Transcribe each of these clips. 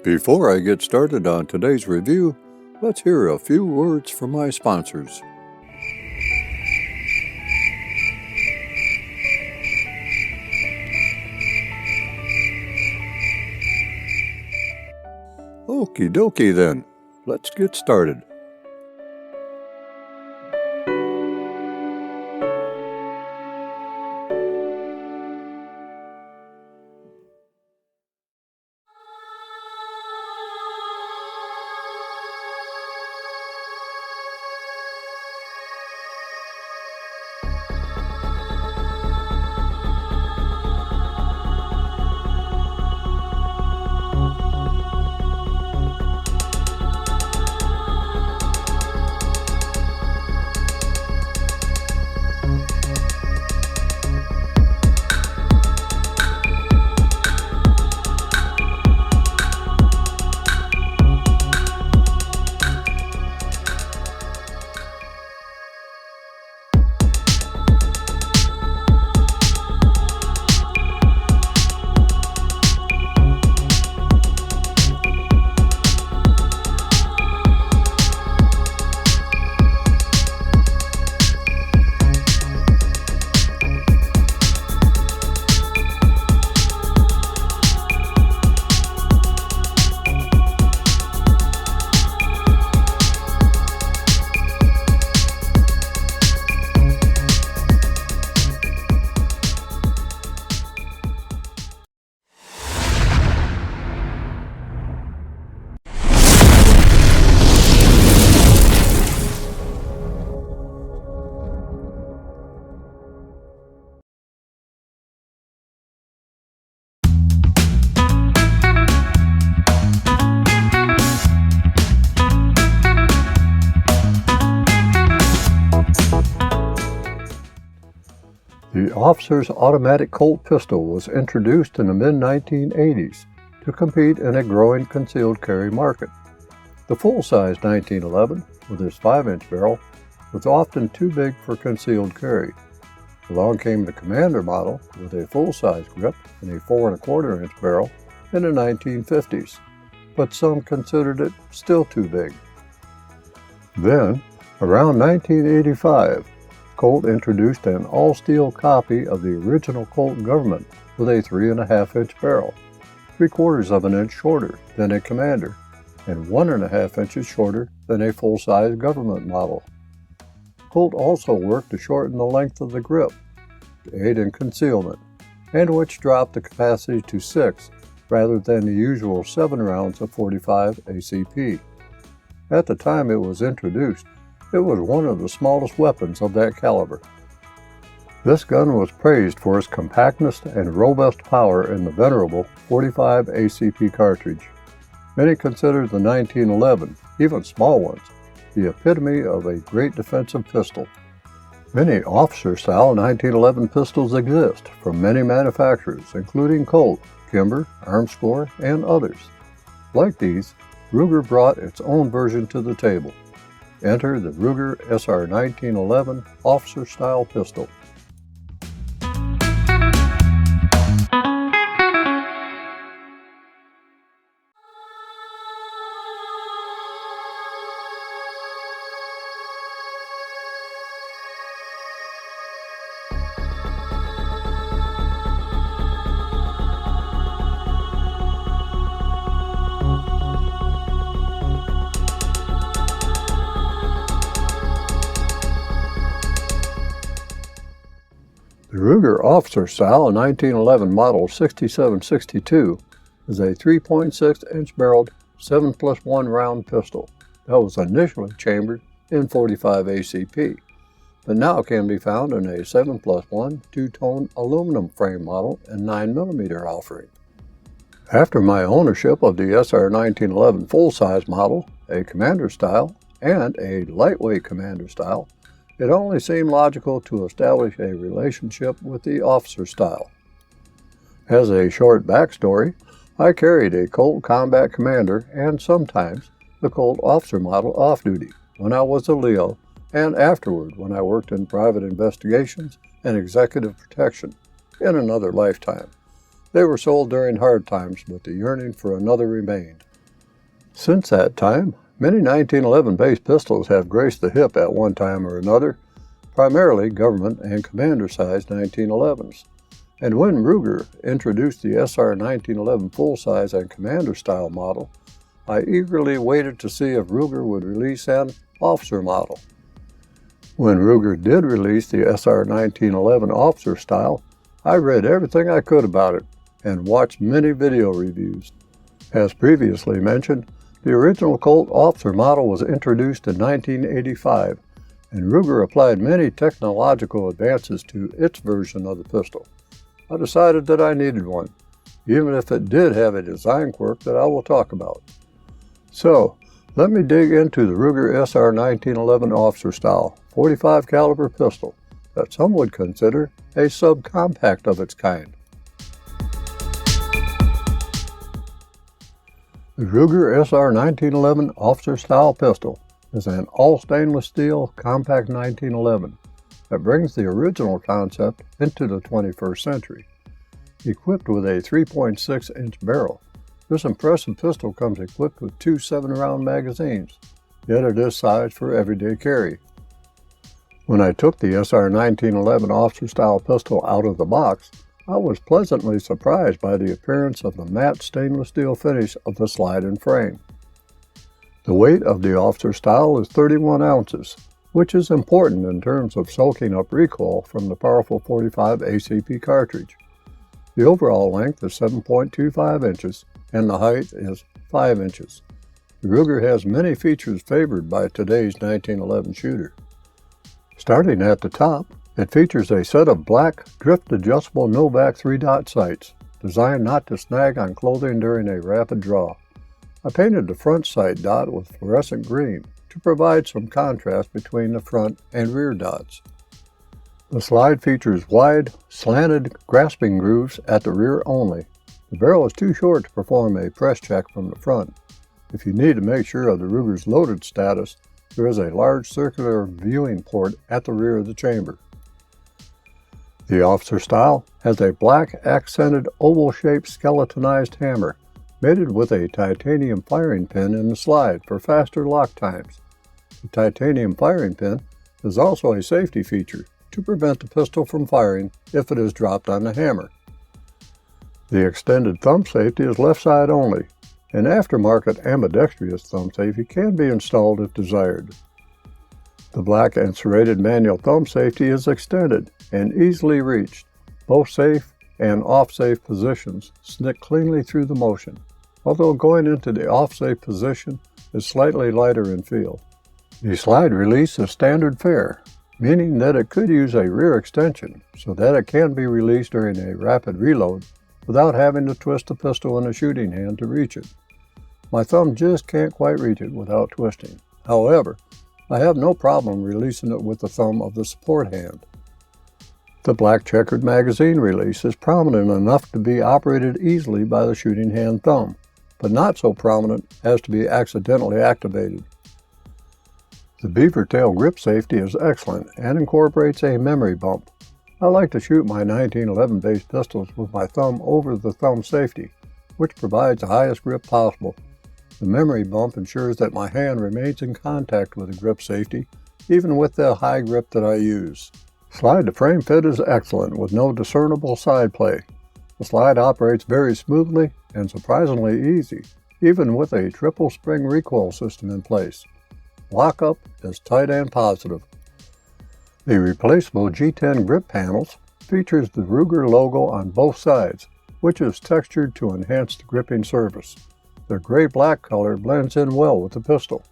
Before I get started on today's review, let's hear a few words from my sponsors. Okie dokie then, let's get started. The Officer's automatic Colt pistol was introduced in the mid-1980s to compete in a growing concealed carry market. The full-size 1911, with its 5-inch barrel, was often too big for concealed carry. Along came the Commander model with a full-size grip and a 4¼ inch barrel in the 1950s, but some considered it still too big. Then, around 1985, Colt introduced an all-steel copy of the original Colt Government with a 3½ inch barrel, 3/4 inch shorter than a Commander, and 1½ inches shorter than a full-size Government model. Colt also worked to shorten the length of the grip, to aid in concealment, and which dropped the capacity to 6 rather than the usual 7 rounds of .45 ACP. At the time it was introduced, it was one of the smallest weapons of that caliber. This gun was praised for its compactness and robust power in the venerable .45 ACP cartridge. Many consider the 1911, even small ones, the epitome of a great defensive pistol. Many officer-style 1911 pistols exist from many manufacturers, including Colt, Kimber, Armscor, and others. Like these, Ruger brought its own version to the table. Enter the Ruger SR1911 Officer Style Pistol. The Ruger Officer Style 1911 Model 6762 is a 3.6 inch barreled 7+1 round pistol that was initially chambered in .45 ACP, but now can be found in a 7+1 two-tone aluminum frame model and 9mm offering. After my ownership of the SR1911 full-size model, a Commander style, and a lightweight Commander style, it only seemed logical to establish a relationship with the Officer style. As a short backstory, I carried a Colt Combat Commander and sometimes the Colt Officer model off-duty when I was a Leo and afterward when I worked in private investigations and executive protection in another lifetime. They were sold during hard times, but the yearning for another remained. Since that time, many 1911-based pistols have graced the hip at one time or another, primarily government and commander-sized 1911s. And when Ruger introduced the SR1911 full-size and commander-style model, I eagerly waited to see if Ruger would release an officer model. When Ruger did release the SR1911 Officer style, I read everything I could about it and watched many video reviews. As previously mentioned, the original Colt Officer model was introduced in 1985, and Ruger applied many technological advances to its version of the pistol. I decided that I needed one, even if it did have a design quirk that I will talk about. So, let me dig into the Ruger SR1911 Officer style 45 caliber pistol that some would consider a subcompact of its kind. The Ruger SR1911 Officer style pistol is an all stainless steel compact 1911 that brings the original concept into the 21st century. Equipped with a 3.6-inch barrel, this impressive pistol comes equipped with two 7-round magazines, yet it is sized for everyday carry. When I took the SR1911 Officer-style pistol out of the box, I was pleasantly surprised by the appearance of the matte stainless steel finish of the slide and frame. The weight of the Officer style is 31 ounces, which is important in terms of soaking up recoil from the powerful 45 ACP cartridge. The overall length is 7.25 inches and the height is 5 inches. The Ruger has many features favored by today's 1911 shooter. Starting at the top, it features a set of black, drift-adjustable Novak 3-dot sights, designed not to snag on clothing during a rapid draw. I painted the front sight dot with fluorescent green to provide some contrast between the front and rear dots. The slide features wide, slanted grasping grooves at the rear only. The barrel is too short to perform a press check from the front. If you need to make sure of the Ruger's loaded status, there is a large circular viewing port at the rear of the chamber. The Officer style has a black accented oval-shaped skeletonized hammer mated with a titanium firing pin in the slide for faster lock times. The titanium firing pin is also a safety feature to prevent the pistol from firing if it is dropped on the hammer. The extended thumb safety is left side only. An aftermarket ambidextrous thumb safety can be installed if desired. The black and serrated manual thumb safety is extended and easily reached. Both safe and off-safe positions snick cleanly through the motion, although going into the off-safe position is slightly lighter in feel. The slide release is standard fare, meaning that it could use a rear extension so that it can be released during a rapid reload without having to twist the pistol in a shooting hand to reach it. My thumb just can't quite reach it without twisting. However, I have no problem releasing it with the thumb of the support hand. The black checkered magazine release is prominent enough to be operated easily by the shooting hand thumb, but not so prominent as to be accidentally activated. The beaver tail grip safety is excellent and incorporates a memory bump. I like to shoot my 1911-based pistols with my thumb over the thumb safety, which provides the highest grip possible. The memory bump ensures that my hand remains in contact with the grip safety, even with the high grip that I use. Slide to frame fit is excellent with no discernible side play. The slide operates very smoothly and surprisingly easy, even with a triple spring recoil system in place. Lockup is tight and positive. The replaceable G10 grip panels features the Ruger logo on both sides, which is textured to enhance the gripping surface. Their gray-black color blends in well with the pistol.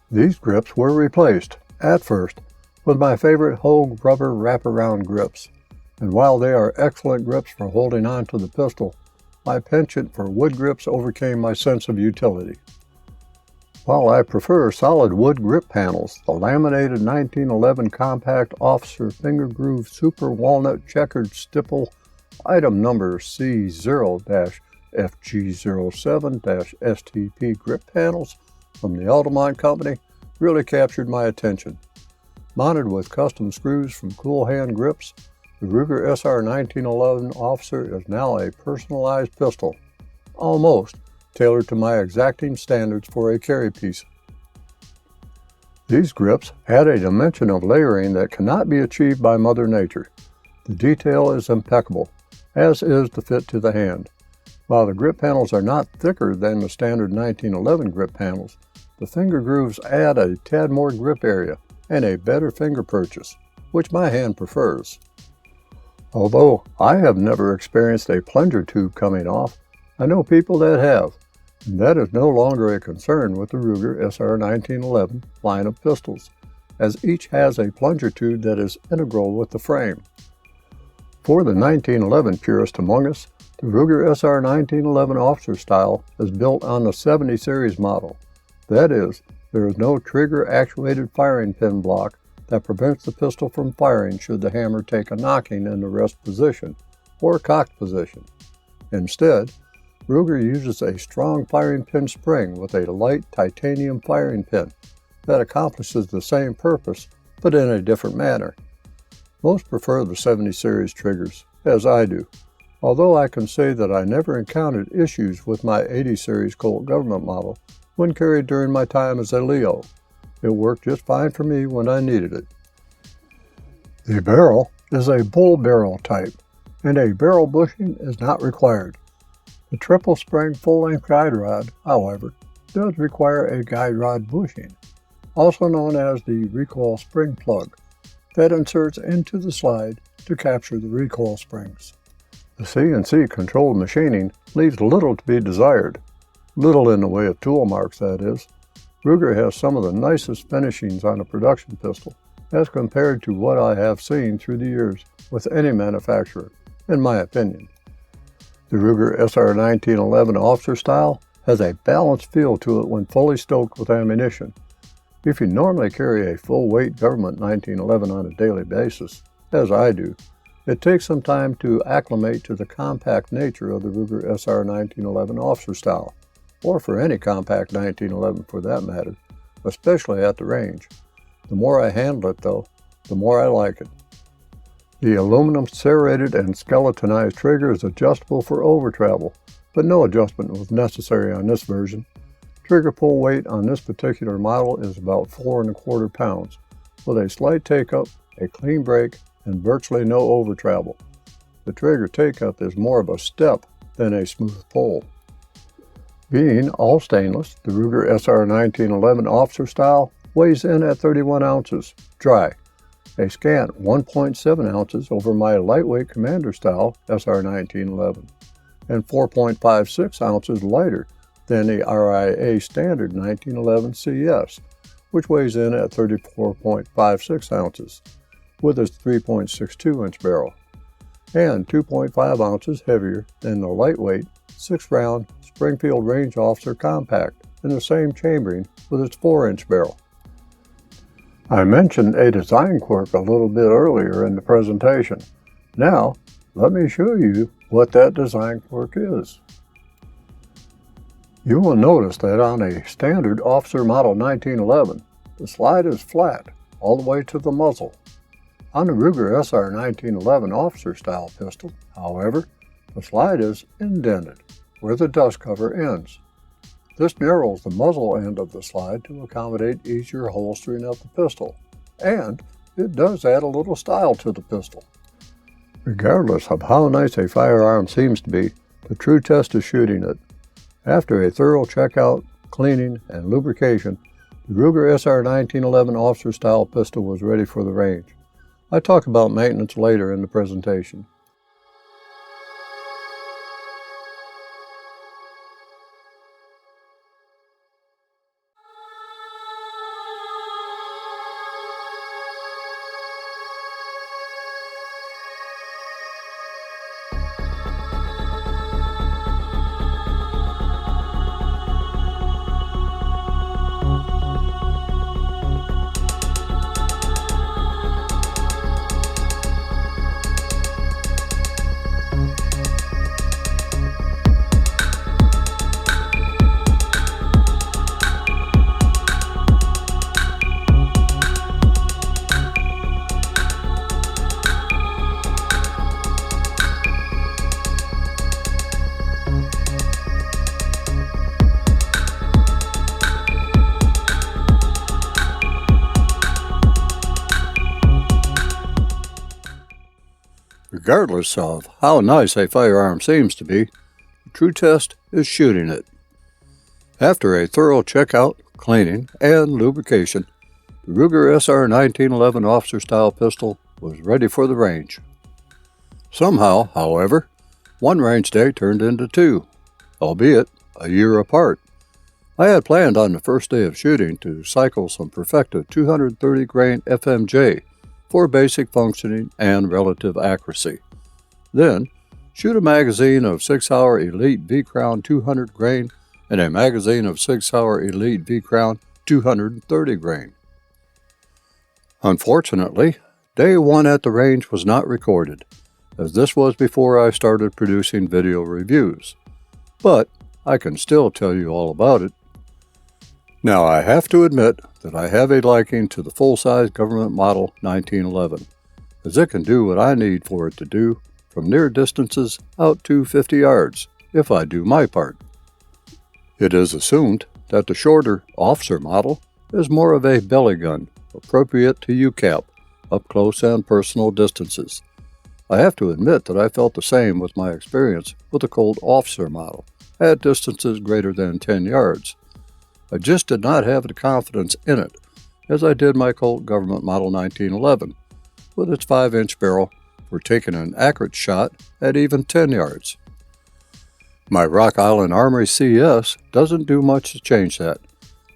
These grips were replaced, at first, with my favorite Hogue rubber wraparound grips, and while they are excellent grips for holding on to the pistol, my penchant for wood grips overcame my sense of utility. While I prefer solid wood grip panels, the laminated 1911 Compact Officer Finger Groove Super Walnut Checkered Stipple item number C0-FG07-STP grip panels from the Altamont Company really captured my attention. Mounted with custom screws from Cool Hand Grips, the Ruger SR1911 Officer is now a personalized pistol, almost, tailored to my exacting standards for a carry piece. These grips add a dimension of layering that cannot be achieved by Mother Nature. The detail is impeccable, as is the fit to the hand. While the grip panels are not thicker than the standard 1911 grip panels, the finger grooves add a tad more grip area and a better finger purchase, which my hand prefers. Although I have never experienced a plunger tube coming off, I know people that have, and that is no longer a concern with the Ruger SR1911 line of pistols, as each has a plunger tube that is integral with the frame. For the 1911 purist among us, the Ruger SR1911 Officer style is built on the 70 series model. That is, there is no trigger-actuated firing pin block that prevents the pistol from firing should the hammer take a knocking in the rest position or cocked position. Instead, Ruger uses a strong firing pin spring with a light titanium firing pin that accomplishes the same purpose but in a different manner. Most prefer the 70 series triggers, as I do, although I can say that I never encountered issues with my 80 series Colt government model when carried during my time as a Leo. It worked just fine for me when I needed it. The barrel is a bull barrel type, and a barrel bushing is not required. The triple spring full-length guide rod, however, does require a guide rod bushing, also known as the recoil spring plug, that inserts into the slide to capture the recoil springs. The CNC controlled machining leaves little to be desired. Little in the way of tool marks, that is. Ruger has some of the nicest finishings on a production pistol, as compared to what I have seen through the years with any manufacturer, in my opinion. The Ruger SR1911 Officer style has a balanced feel to it when fully stoked with ammunition. If you normally carry a full-weight government 1911 on a daily basis, as I do, it takes some time to acclimate to the compact nature of the Ruger SR1911 Officer style, or for any compact 1911 for that matter, especially at the range. The more I handle it though, the more I like it. The aluminum serrated and skeletonized trigger is adjustable for over travel, but no adjustment was necessary on this version. Trigger pull weight on this particular model is about 4¼ pounds, with a slight take-up, a clean break, and virtually no over travel. The trigger take-up is more of a step than a smooth pull. Being all stainless, the Ruger SR1911 Officer style weighs in at 31 ounces, dry, a scant 1.7 ounces over my lightweight Commander style SR1911, and 4.56 ounces lighter than the RIA standard 1911 CS, which weighs in at 34.56 ounces, with its 3.62-inch barrel, and 2.5 ounces heavier than the lightweight 6-round Springfield Range Officer Compact in the same chambering with its 4-inch barrel. I mentioned a design quirk a little bit earlier in the presentation. Now, let me show you what that design quirk is. You will notice that on a standard Officer Model 1911, the slide is flat all the way to the muzzle. On the Ruger SR1911 Officer style pistol, however, the slide is indented where the dust cover ends. This narrows the muzzle end of the slide to accommodate easier holstering of the pistol, and it does add a little style to the pistol. Regardless of how nice a firearm seems to be, the true test is shooting it. After a thorough checkout, cleaning, and lubrication, the Ruger SR1911 Officer style pistol was ready for the range. I talk about maintenance later in the presentation. Regardless of how nice a firearm seems to be, the true test is shooting it. After a thorough checkout, cleaning, and lubrication, the Ruger SR1911 Officer style pistol was ready for the range. Somehow, however, one range day turned into two, albeit a year apart. I had planned on the first day of shooting to cycle some Perfecta 230 grain FMJ for basic functioning and relative accuracy. Then, shoot a magazine of 6-hour Elite V-Crown 200 grain and a magazine of 6-hour Elite V-Crown 230 grain. Unfortunately, day one at the range was not recorded, as this was before I started producing video reviews. But I can still tell you all about it. Now, I have to admit that I have a liking to the full-size government model 1911, as it can do what I need for it to do from near distances out to 50 yards, if I do my part. It is assumed that the shorter officer model is more of a belly gun, appropriate to UCAP, up close and personal distances. I have to admit that I felt the same with my experience with the Colt officer model, at distances greater than 10 yards. I just did not have the confidence in it, as I did my Colt government model 1911, with its 5-inch barrel for taking an accurate shot at even 10 yards. My Rock Island Armory CS doesn't do much to change that,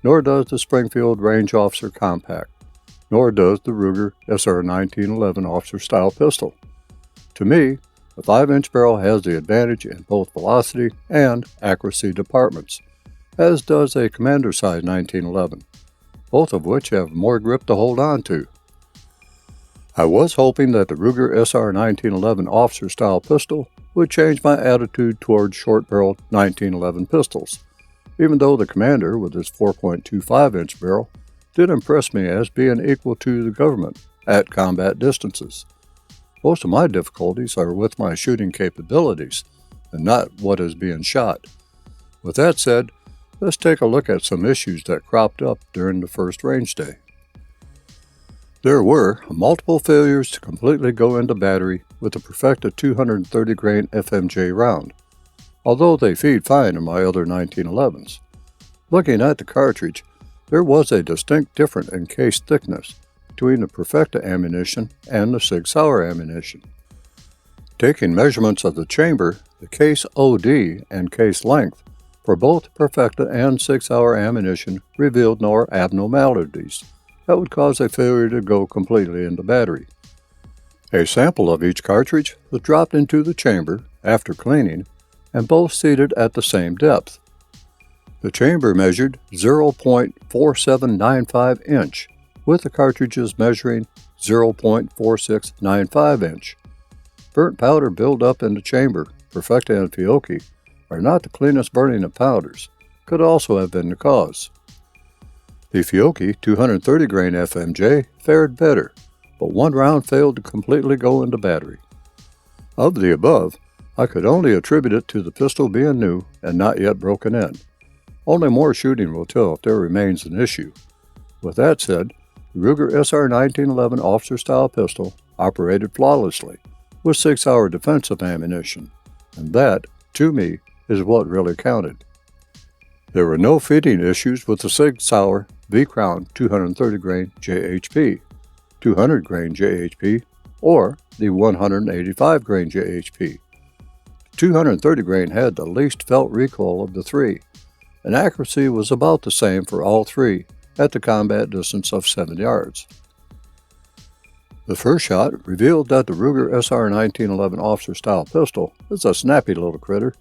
nor does the Springfield Range Officer Compact, nor does the Ruger SR1911 Officer style pistol. To me, the 5-inch barrel has the advantage in both velocity and accuracy departments, as does a Commander size 1911, both of which have more grip to hold on to. I was hoping that the Ruger SR1911 Officer style pistol would change my attitude towards short-barreled 1911 pistols, even though the Commander with its 4.25-inch barrel did impress me as being equal to the government at combat distances. Most of my difficulties are with my shooting capabilities, and not what is being shot. With that said, let's take a look at some issues that cropped up during the first range day. There were multiple failures to completely go into battery with the Perfecta 230 grain FMJ round, although they feed fine in my other 1911s. Looking at the cartridge, there was a distinct difference in case thickness between the Perfecta ammunition and the Sig Sauer ammunition. Taking measurements of the chamber, the case OD and case length for both Perfecta and Sig Sauer ammunition revealed no abnormalities that would cause a failure to go completely into battery. A sample of each cartridge was dropped into the chamber after cleaning, and both seated at the same depth. The chamber measured 0.4795 inch, with the cartridges measuring 0.4695 inch. Burnt powder buildup in the chamber, Perfecta and Fiocchi, are not the cleanest burning of powders, could also have been the cause. The Fiocchi 230 grain FMJ fared better, but one round failed to completely go into battery. Of the above, I could only attribute it to the pistol being new and not yet broken in. Only more shooting will tell if there remains an issue. With that said, the Ruger SR1911 Officer style pistol operated flawlessly with 6-hour defensive ammunition, and that, to me, is what really counted. There were no feeding issues with the Sig Sauer V-Crown 230 grain JHP, 200 grain JHP, or the 185 grain JHP. The 230 grain had the least felt recoil of the three, and accuracy was about the same for all three at the combat distance of 7 yards. The first shot revealed that the Ruger SR1911 Officer style pistol is a snappy little critter,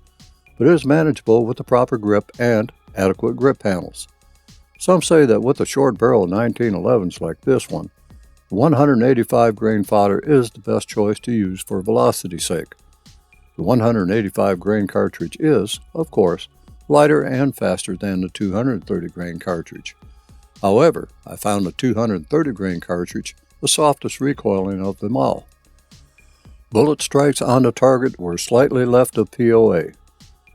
but is manageable with the proper grip and adequate grip panels. Some say that with a short barrel 1911s like this one, the 185 grain fodder is the best choice to use for velocity's sake. The 185 grain cartridge is, of course, lighter and faster than the 230 grain cartridge. However, I found the 230 grain cartridge the softest recoiling of them all. Bullet strikes on the target were slightly left of POA.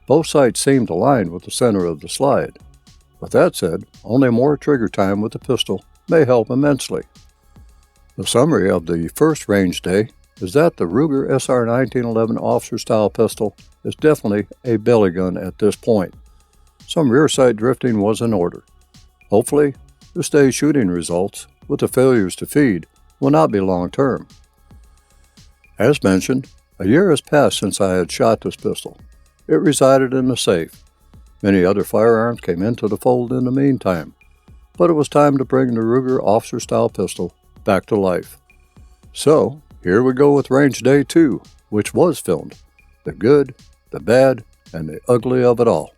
Both sights seemed aligned with the center of the slide. With that said, only more trigger time with the pistol may help immensely. The summary of the first range day is that the Ruger SR1911 Officer style pistol is definitely a belly gun at this point. Some rear sight drifting was in order. Hopefully, the stay shooting results with the failures to feed will not be long term. As mentioned, a year has passed since I had shot this pistol. It resided in a safe. Many other firearms came into the fold in the meantime, but it was time to bring the Ruger Officer style pistol back to life. So, here we go with Range Day 2, which was filmed. The good, the bad, and the ugly of it all.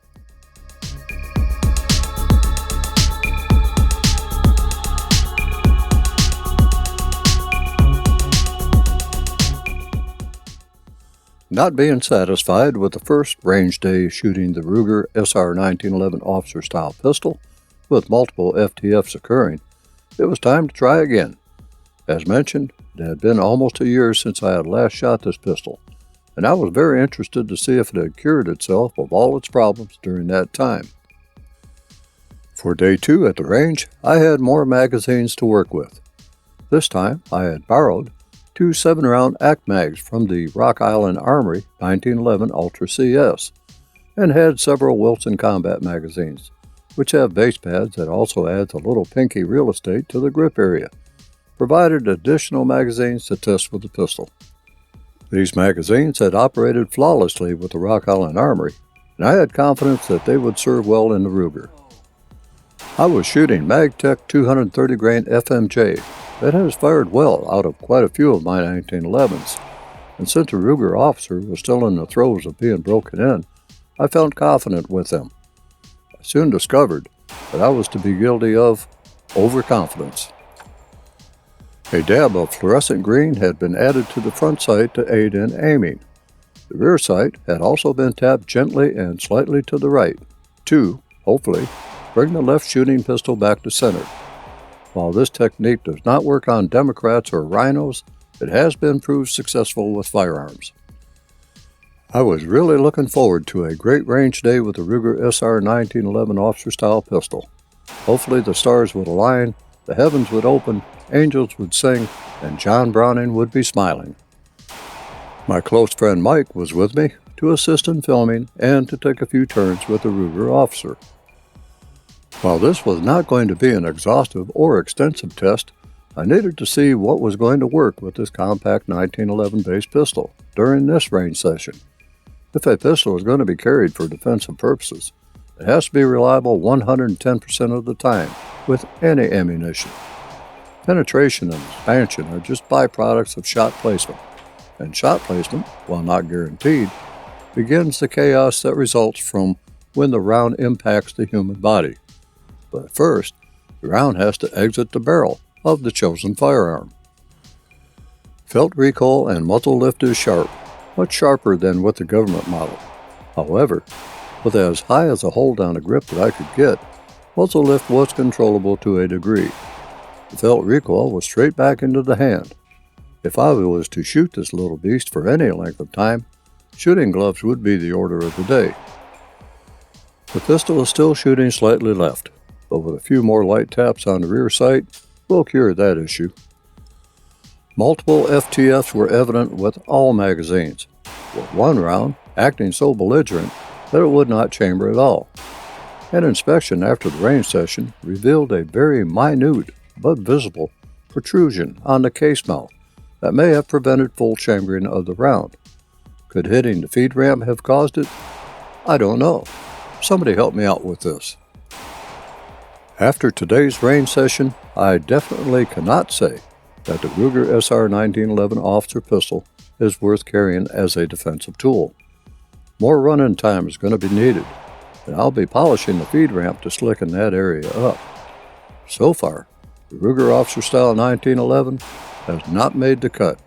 Not being satisfied with the first range day shooting the Ruger SR1911 Officer style pistol, with multiple FTFs occurring, it was time to try again. As mentioned, it had been almost a year since I had last shot this pistol, and I was very interested to see if it had cured itself of all its problems during that time. For day 2 at the range, I had more magazines to work with. This time, I had borrowed 2 7-round ACT mags from the Rock Island Armory 1911 Ultra CS, and had several Wilson Combat magazines, which have base pads that also adds a little pinky real estate to the grip area, provided additional magazines to test with the pistol. These magazines had operated flawlessly with the Rock Island Armory, and I had confidence that they would serve well in the Ruger. I was shooting MagTech 230 grain FMJ that has fired well out of quite a few of my 1911s, and since the Ruger Officer was still in the throes of being broken in, I felt confident with them. I soon discovered that I was to be guilty of overconfidence. A dab of fluorescent green had been added to the front sight to aid in aiming. The rear sight had also been tapped gently and slightly to the right, to, hopefully, bring the left shooting pistol back to center. While this technique does not work on Democrats or rhinos, it has been proved successful with firearms. I was really looking forward to a great range day with the Ruger SR1911 Officer style pistol. Hopefully the stars would align, the heavens would open, angels would sing, and John Browning would be smiling. My close friend Mike was with me to assist in filming and to take a few turns with the Ruger Officer. While this was not going to be an exhaustive or extensive test, I needed to see what was going to work with this compact 1911 base pistol during this range session. If a pistol is going to be carried for defensive purposes, it has to be reliable 110% of the time with any ammunition. Penetration and expansion are just byproducts of shot placement, and shot placement, while not guaranteed, begins the chaos that results from when the round impacts the human body. But first, the round has to exit the barrel of the chosen firearm. Felt recoil and muzzle lift is sharp, much sharper than with the government model. However, with as high as a hold on a grip that I could get, muzzle lift was controllable to a degree. The felt recoil was straight back into the hand. If I was to shoot this little beast for any length of time, shooting gloves would be the order of the day. The pistol is still shooting slightly left, but with a few more light taps on the rear sight, we'll cure that issue. Multiple FTFs were evident with all magazines, with one round acting so belligerent that it would not chamber at all. An inspection after the range session revealed a very minute but visible protrusion on the case mouth that may have prevented full chambering of the round. Could hitting the feed ramp have caused it? I don't know. Somebody help me out with this. After today's range session, I definitely cannot say that the Ruger SR1911 Officer pistol is worth carrying as a defensive tool. More run-in time is going to be needed, and I'll be polishing the feed ramp to slicken that area up. So far, the Ruger Officer Style 1911 has not made the cut.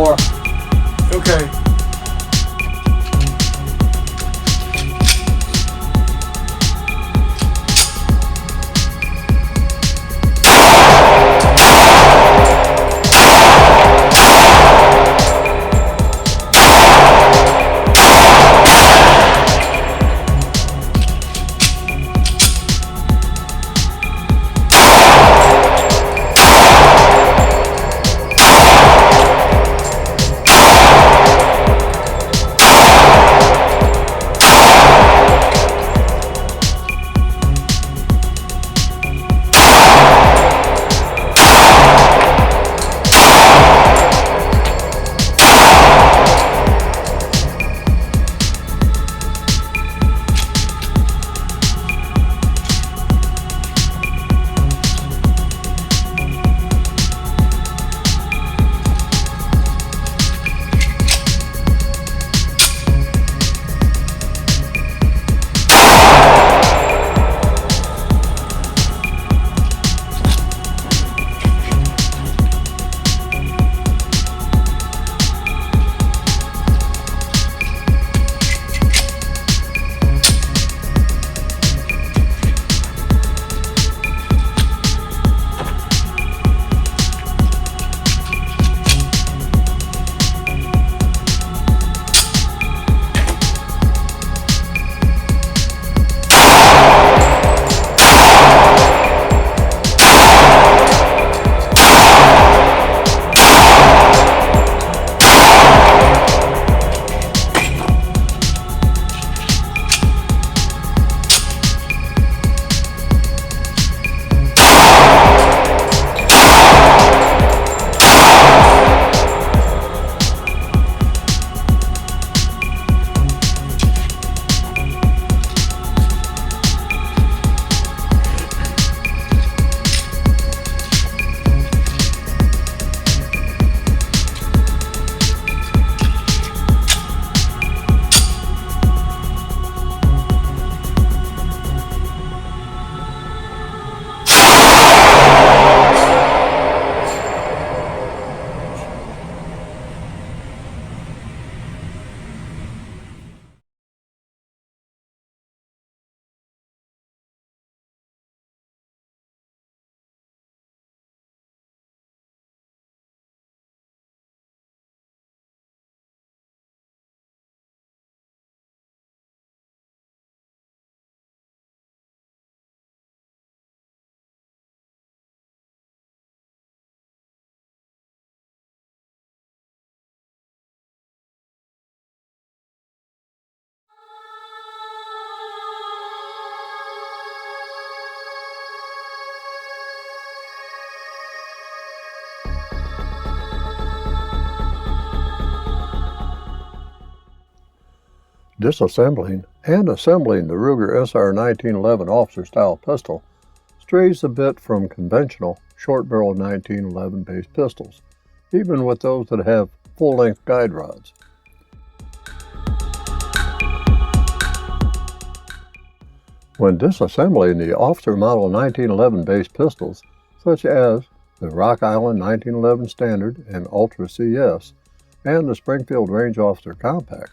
more. Okay. Disassembling and assembling the Ruger SR1911 Officer style pistol strays a bit from conventional short-barrel 1911 based pistols, even with those that have full-length guide rods. When disassembling the Officer Model 1911 based pistols, such as the Rock Island 1911 Standard and Ultra CS, and the Springfield Range Officer Compact,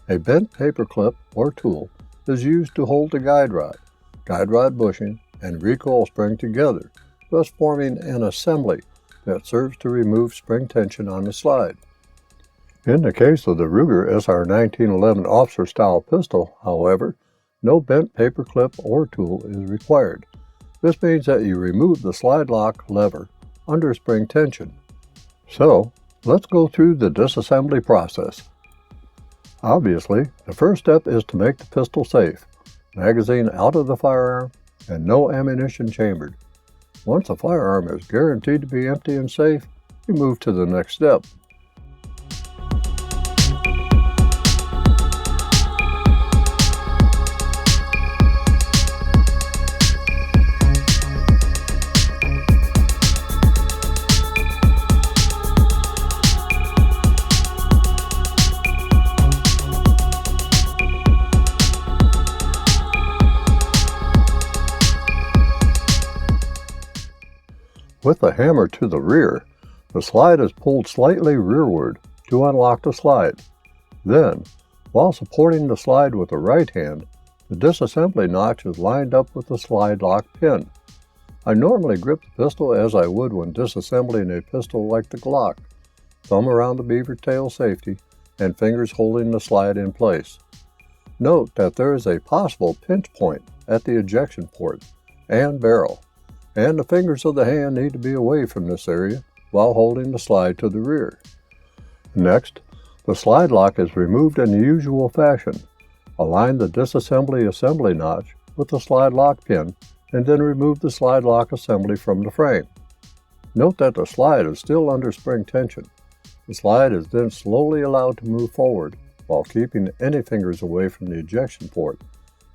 a bent paper clip or tool is used to hold the guide rod bushing, and recoil spring together, thus forming an assembly that serves to remove spring tension on the slide. In the case of the Ruger SR1911 Officer style pistol, however, no bent paper clip or tool is required. This means that you remove the slide lock lever under spring tension. So, let's go through the disassembly process. Obviously, the first step is to make the pistol safe, magazine out of the firearm, and no ammunition chambered. Once the firearm is guaranteed to be empty and safe, you move to the next step. With the hammer to the rear, the slide is pulled slightly rearward to unlock the slide. Then, while supporting the slide with the right hand, the disassembly notch is lined up with the slide lock pin. I normally grip the pistol as I would when disassembling a pistol like the Glock, thumb around the beaver tail safety, and fingers holding the slide in place. Note that there is a possible pinch point at the ejection port and barrel, and the fingers of the hand need to be away from this area while holding the slide to the rear. Next, the slide lock is removed in the usual fashion. Align the disassembly assembly notch with the slide lock pin and then remove the slide lock assembly from the frame. Note that the slide is still under spring tension. The slide is then slowly allowed to move forward while keeping any fingers away from the ejection port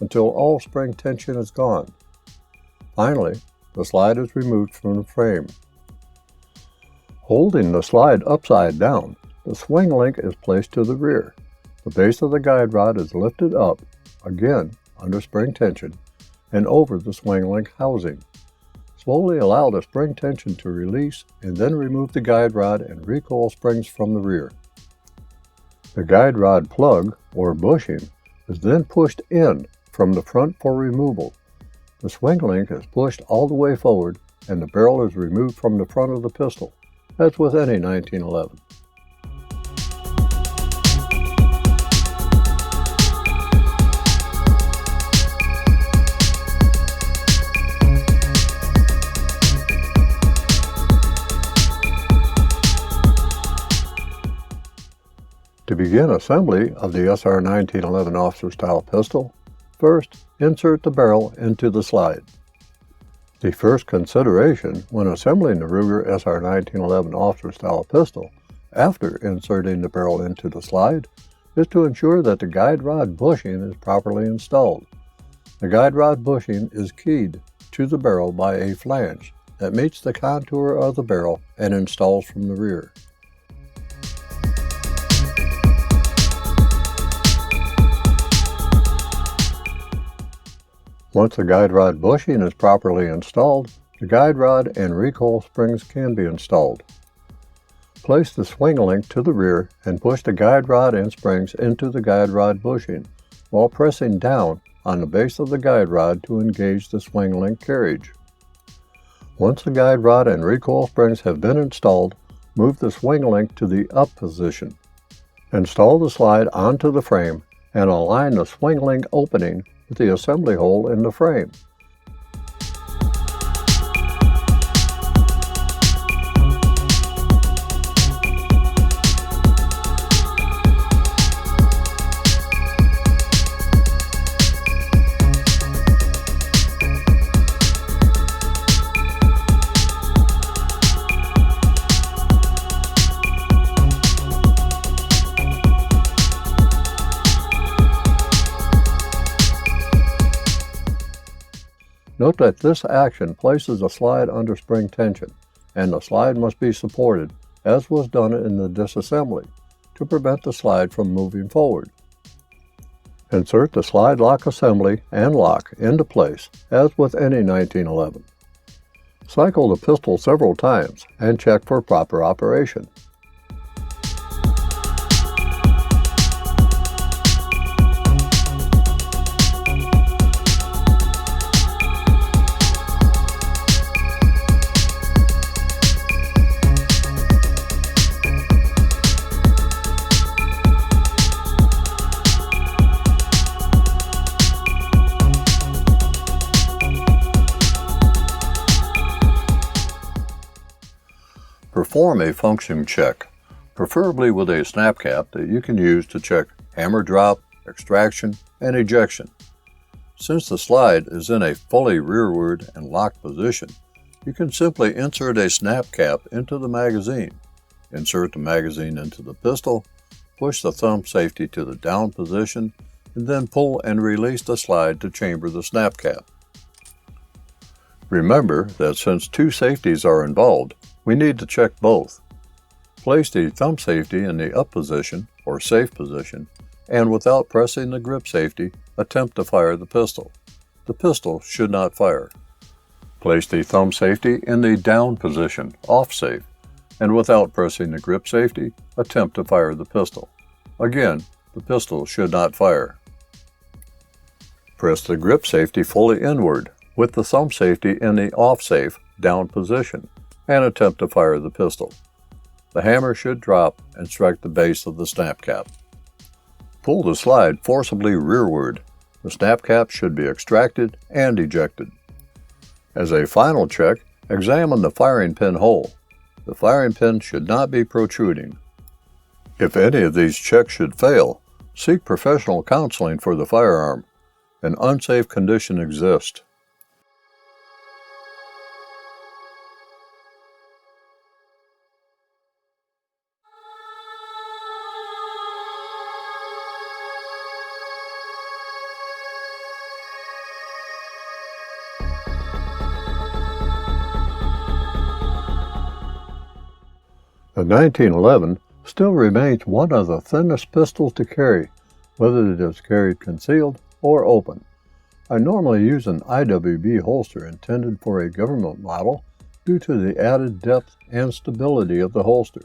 until all spring tension is gone. Finally, the slide is removed from the frame. Holding the slide upside down, the swing link is placed to the rear. The base of the guide rod is lifted up, again under spring tension, and over the swing link housing. Slowly allow the spring tension to release and then remove the guide rod and recoil springs from the rear. The guide rod plug, or bushing, is then pushed in from the front for removal. The swing link is pushed all the way forward and the barrel is removed from the front of the pistol, as with any 1911. To begin assembly of the SR1911 Officer style pistol, first insert the barrel into the slide. The first consideration when assembling the Ruger SR1911 Officer style pistol after inserting the barrel into the slide is to ensure that the guide rod bushing is properly installed. The guide rod bushing is keyed to the barrel by a flange that meets the contour of the barrel and installs from the rear. Once the guide rod bushing is properly installed, the guide rod and recoil springs can be installed. Place the swing link to the rear and push the guide rod and springs into the guide rod bushing while pressing down on the base of the guide rod to engage the swing link carriage. Once the guide rod and recoil springs have been installed, move the swing link to the up position. Install the slide onto the frame and align the swing link opening with the assembly hole in the frame. Note that this action places the slide under spring tension, and the slide must be supported, as was done in the disassembly, to prevent the slide from moving forward. Insert the slide lock assembly and lock into place, as with any 1911. Cycle the pistol several times and check for proper operation. Perform a function check, preferably with a snap cap that you can use to check hammer drop, extraction, and ejection. Since the slide is in a fully rearward and locked position, you can simply insert a snap cap into the magazine, insert the magazine into the pistol, push the thumb safety to the down position, and then pull and release the slide to chamber the snap cap. Remember that since two safeties are involved, we need to check both. Place the thumb safety in the up position, or safe position, and without pressing the grip safety, attempt to fire the pistol. The pistol should not fire. Place the thumb safety in the down position, off safe, and without pressing the grip safety, attempt to fire the pistol. Again, the pistol should not fire. Press the grip safety fully inward, with the thumb safety in the off-safe down position, and attempt to fire the pistol. The hammer should drop and strike the base of the snap cap. Pull the slide forcibly rearward. The snap cap should be extracted and ejected. As a final check, examine the firing pin hole. The firing pin should not be protruding. If any of these checks should fail, seek professional counseling for the firearm. An unsafe condition exists. The 1911 still remains one of the thinnest pistols to carry, whether it is carried concealed or open. I normally use an IWB holster intended for a government model due to the added depth and stability of the holster,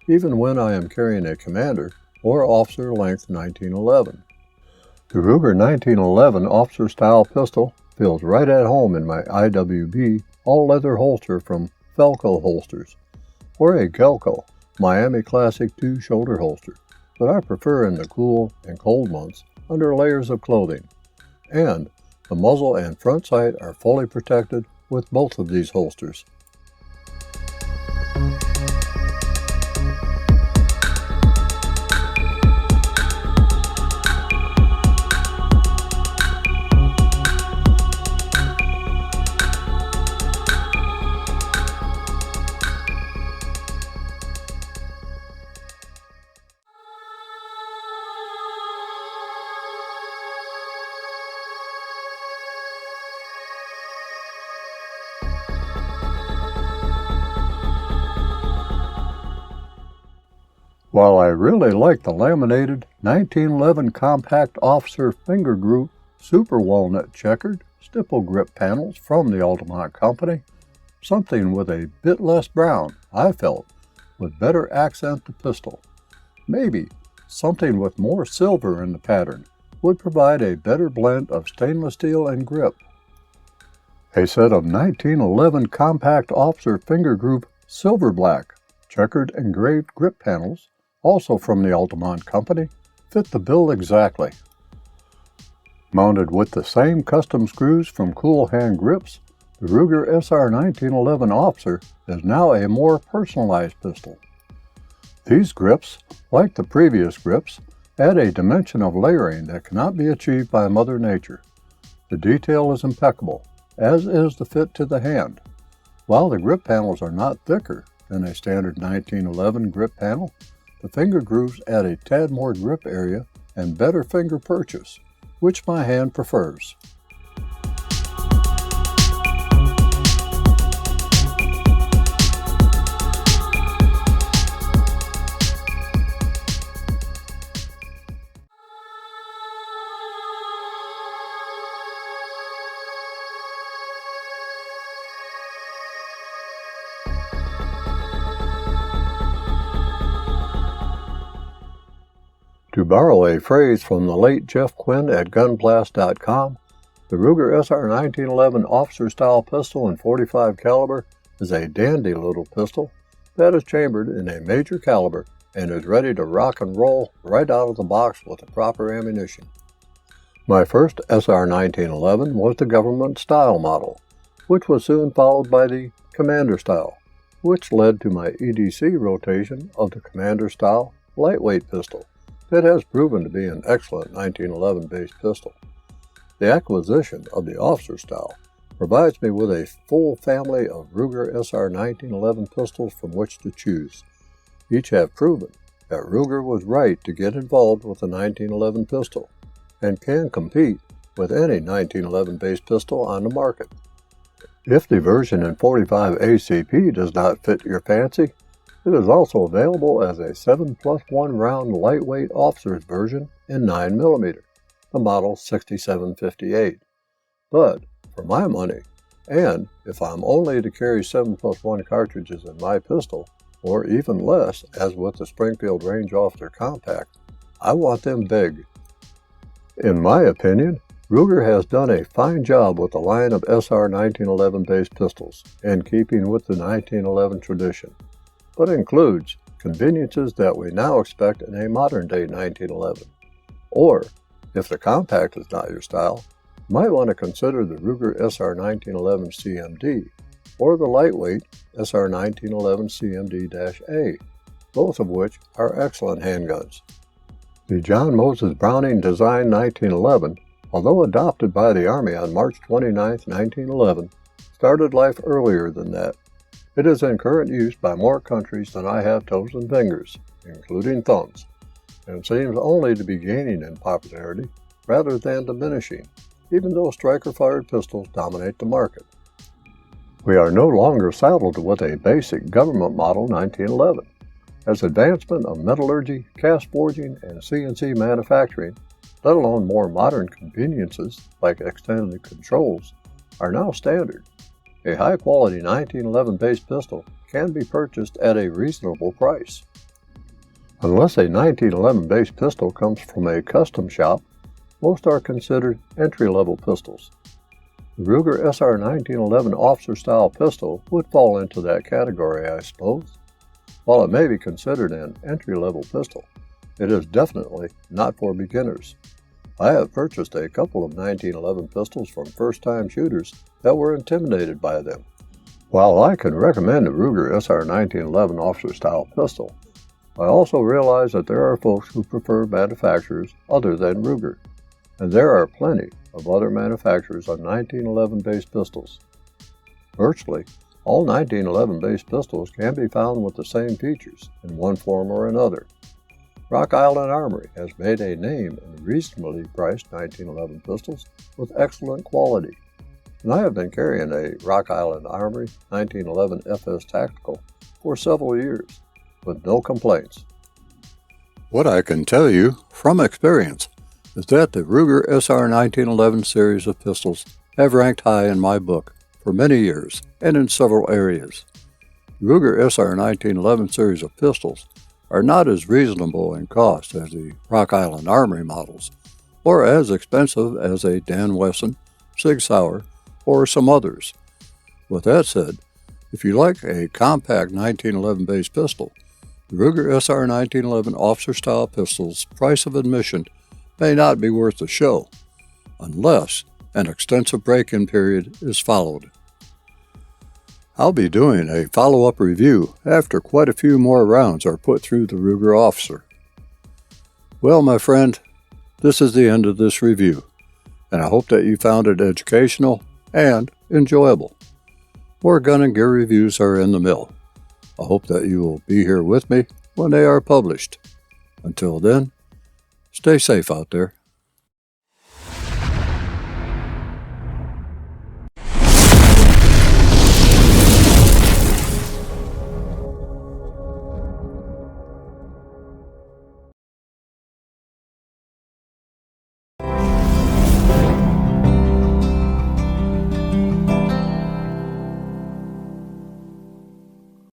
even when I am carrying a commander or officer length 1911. The Ruger 1911 Officer style pistol feels right at home in my IWB all-leather holster from Felco Holsters, or a Gelco Miami Classic 2 shoulder holster, but I prefer in the cool and cold months under layers of clothing. And the muzzle and front sight are fully protected with both of these holsters. While I really like the laminated 1911 Compact Officer Finger Group Super Walnut Checkered stipple grip panels from the Altamont Company, something with a bit less brown, I felt, would better accent the pistol. Maybe something with more silver in the pattern would provide a better blend of stainless steel and grip. A set of 1911 Compact Officer Finger Group Silver Black checkered engraved grip panels, also from the Altamont Company, fit the bill exactly. Mounted with the same custom screws from Cool Hand Grips, the Ruger SR1911 Officer is now a more personalized pistol. These grips, like the previous grips, add a dimension of layering that cannot be achieved by Mother Nature. The detail is impeccable, as is the fit to the hand. While the grip panels are not thicker than a standard 1911 grip panel, the finger grooves add a tad more grip area and better finger purchase, which my hand prefers. To borrow a phrase from the late Jeff Quinn at gunblast.com, the Ruger SR1911 Officer style pistol in .45 caliber is a dandy little pistol that is chambered in a major caliber and is ready to rock and roll right out of the box with the proper ammunition. My first SR1911 was the government style model, which was soon followed by the commander style, which led to my EDC rotation of the commander style lightweight pistol. It has proven to be an excellent 1911-based pistol. The acquisition of the officer style provides me with a full family of Ruger SR1911 pistols from which to choose. Each have proven that Ruger was right to get involved with the 1911 pistol and can compete with any 1911-based pistol on the market. If the version in .45 ACP does not fit your fancy, it is also available as a 7+1 round lightweight officer's version in 9mm, the model 6758. But, for my money, and if I'm only to carry 7+1 cartridges in my pistol, or even less, as with the Springfield Range Officer Compact. I want them big. In my opinion, Ruger has done a fine job with the line of SR1911 based pistols, in keeping with the 1911 tradition, but includes conveniences that we now expect in a modern-day 1911. Or, if the compact is not your style, you might want to consider the Ruger SR1911 CMD or the lightweight SR1911 CMD-A, both of which are excellent handguns. The John Moses Browning Design 1911, although adopted by the Army on March 29, 1911, started life earlier than that. It is in current use by more countries than I have toes and fingers, including thumbs, and seems only to be gaining in popularity rather than diminishing, even though striker-fired pistols dominate the market. We are no longer saddled with a basic government model 1911, as advancement of metallurgy, cast forging, and CNC manufacturing, let alone more modern conveniences like extended controls, are now standard. A high-quality 1911 based pistol can be purchased at a reasonable price. Unless a 1911 based pistol comes from a custom shop, most are considered entry-level pistols. The Ruger SR1911 Officer style pistol would fall into that category, I suppose. While it may be considered an entry-level pistol, it is definitely not for beginners. I have purchased a couple of 1911 pistols from first-time shooters that were intimidated by them. While I can recommend the Ruger SR1911 Officer style pistol, I also realize that there are folks who prefer manufacturers other than Ruger, and there are plenty of other manufacturers of 1911 based pistols. Virtually all 1911 based pistols can be found with the same features in one form or another. Rock Island Armory has made a name in reasonably priced 1911 pistols with excellent quality, and I have been carrying a Rock Island Armory 1911 FS Tactical for several years, with no complaints. What I can tell you from experience is that the Ruger SR1911 series of pistols have ranked high in my book for many years and in several areas. The Ruger SR1911 series of pistols are not as reasonable in cost as the Rock Island Armory models, or as expensive as a Dan Wesson, Sig Sauer, or some others. With that said, if you like a compact 1911 based pistol, the Ruger SR1911 Officer style pistol's price of admission may not be worth the show, unless an extensive break-in period is followed. I'll be doing a follow-up review after quite a few more rounds are put through the Ruger Officer. Well, my friend, this is the end of this review, and I hope that you found it educational and enjoyable. More gun and gear reviews are in the mill. I hope that you will be here with me when they are published. Until then, stay safe out there.